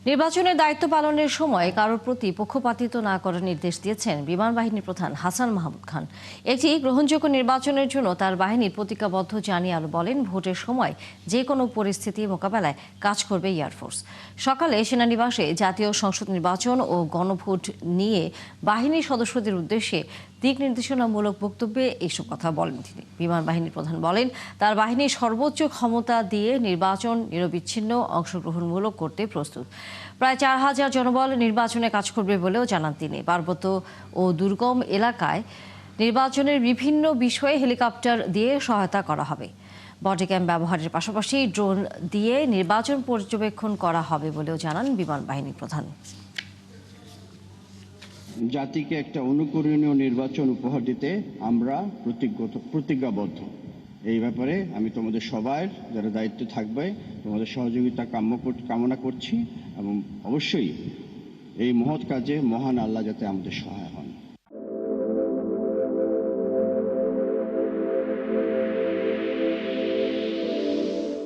নির্বাচনের দায়িত্ব পালনের সময় কারোর প্রতি পক্ষপাতিত্ব না করার নির্দেশ দিয়েছেন বিমান বাহিনী প্রধান হাসান মাহমুদ খান। একটি গ্রহণযোগ্য নির্বাচনের জন্য তার বাহিনী প্রতিজ্ঞাবদ্ধ জানিয়ে আরও বলেন, ভোটের সময় যে কোনো পরিস্থিতি মোকাবেলায় কাজ করবে এয়ারফোর্স। সকালে সেনানিবাসে জাতীয় সংসদ নির্বাচন ও গণভোট নিয়ে বাহিনীর সদস্যদের উদ্দেশ্যে দিক নির্দেশনামূলক বক্তব্যে এইসব কথা বলেন তিনি। বিমান বাহিনীর প্রধান বলেন, তার বাহিনীর সর্বোচ্চ ক্ষমতা দিয়ে নির্বাচন নিরবিচ্ছিন্ন অংশগ্রহণমূলক করতে প্রস্তুত। প্রায় 4000 জনবল নির্বাচনে কাজ করবে বলেও জানান তিনি। পার্বত্য ও দুর্গম এলাকায় নির্বাচনের বিভিন্ন বিষয়ে হেলিকপ্টার দিয়ে সহায়তা করা হবে। বডি ক্যাম ব্যবহারের পাশাপাশি ড্রোন দিয়ে নির্বাচন পর্যবেক্ষণ করা হবে বলেও জানান বিমান বাহিনী প্রধান। জাতিকে একটা অনুকরণীয় নির্বাচন উপহার দিতে আমরা প্রতিজ্ঞাবদ্ধ। এই ব্যাপারে আমি তোমাদের সবার যারা দায়িত্ব থাকবে তোমাদের সহযোগিতা কামনা করছি এবং অবশ্যই এই মহৎ কাজে মহান আল্লাহ যাতে আমাদের সহায় হন।